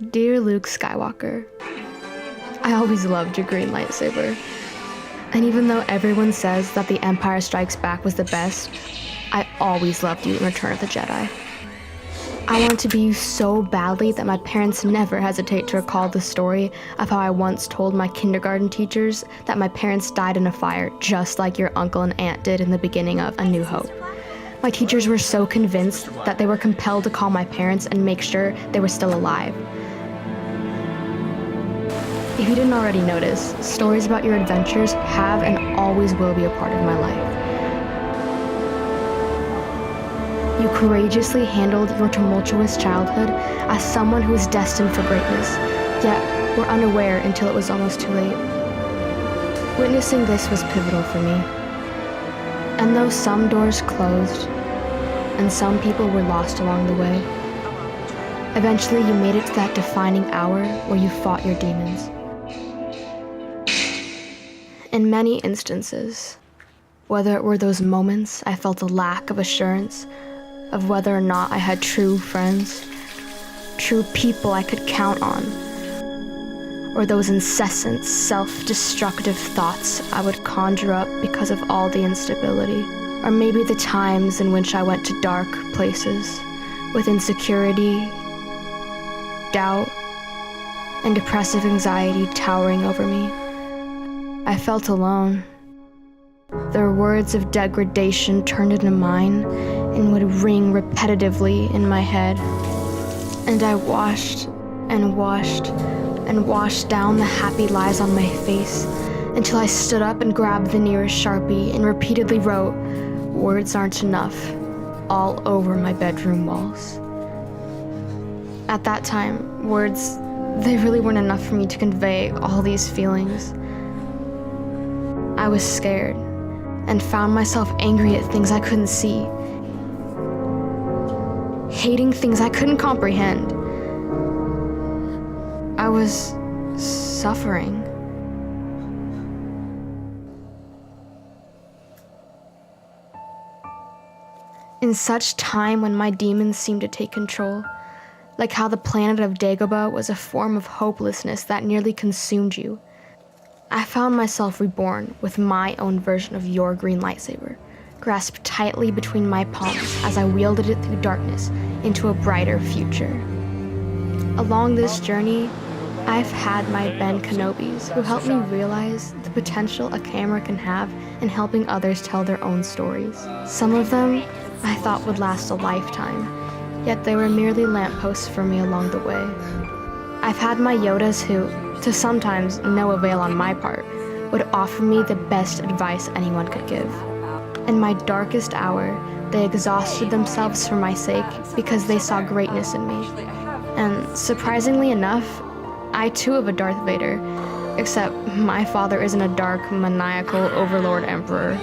Dear Luke Skywalker, I always loved your green lightsaber. And even though everyone says that The Empire Strikes Back was the best, I always loved you in Return of the Jedi. I want to be you so badly that my parents never hesitate to recall the story of how I once told my kindergarten teachers that my parents died in a fire just like your uncle and aunt did in the beginning of A New Hope. My teachers were so convinced that they were compelled to call my parents and make sure they were still alive. If you didn't already notice, stories about your adventures have and always will be a part of my life. You courageously handled your tumultuous childhood as someone who was destined for greatness, yet were unaware until it was almost too late. Witnessing this was pivotal for me. And though some doors closed, and some people were lost along the way, eventually you made it to that defining hour where you fought your demons. In many instances, whether it were those moments I felt a lack of assurance of whether or not I had true friends, true people I could count on, or those incessant, self-destructive thoughts I would conjure up because of all the instability, or maybe the times in which I went to dark places with insecurity, doubt, and depressive anxiety towering over me. I felt alone. Their words of degradation turned into mine and would ring repetitively in my head. And I washed and washed and washed down the happy lies on my face until I stood up and grabbed the nearest Sharpie and repeatedly wrote, "Words aren't enough," all over my bedroom walls. At that time, words, they really weren't enough for me to convey all these feelings. I was scared and found myself angry at things I couldn't see, hating things I couldn't comprehend. I was suffering. In such time when my demons seemed to take control, like how the planet of Dagobah was a form of hopelessness that nearly consumed you, I found myself reborn with my own version of your green lightsaber, grasped tightly between my palms as I wielded it through darkness into a brighter future. Along this journey, I've had my Ben Kenobis who helped me realize the potential a camera can have in helping others tell their own stories. Some of them I thought would last a lifetime, yet they were merely lampposts for me along the way. I've had my Yodas who, to sometimes no avail on my part, would offer me the best advice anyone could give. In my darkest hour, they exhausted themselves for my sake because they saw greatness in me. And surprisingly enough, I too have a Darth Vader, except my father isn't a dark, maniacal overlord emperor.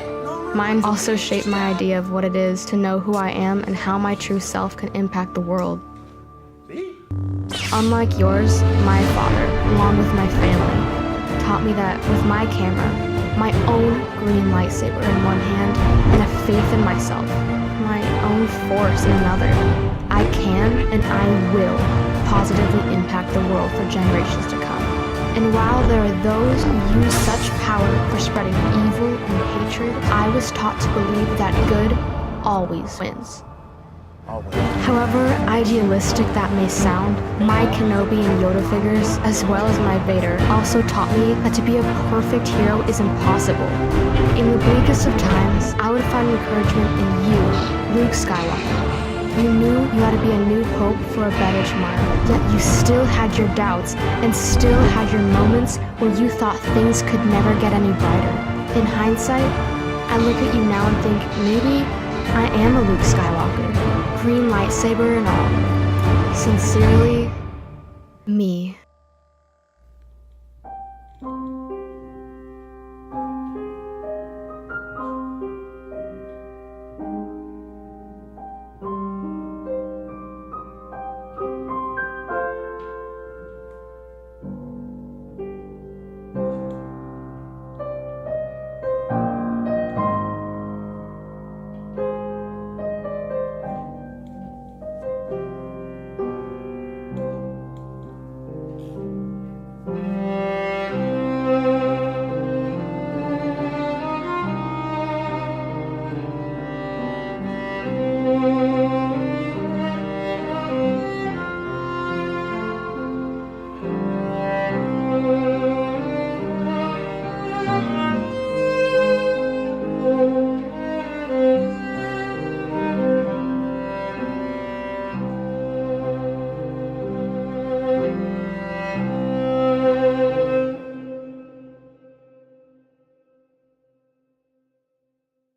Mine also shaped my idea of what it is to know who I am and how my true self can impact the world. Unlike yours, my father, along with my family, taught me that with my camera, my own green lightsaber in one hand, and a faith in myself, my own force in another, I can and I will positively impact the world for generations to come. And while there are those who use such power for spreading evil and hatred, I was taught to believe that good always wins. However idealistic that may sound, my Kenobi and Yoda figures, as well as my Vader, also taught me that to be a perfect hero is impossible. In the bleakest of times, I would find encouragement in you, Luke Skywalker. You knew you had to be a new hope for a better tomorrow, yet you still had your doubts and still had your moments where you thought things could never get any brighter. In hindsight, I look at you now and think maybe I am a Luke Skywalker, green lightsaber and all. Sincerely, me.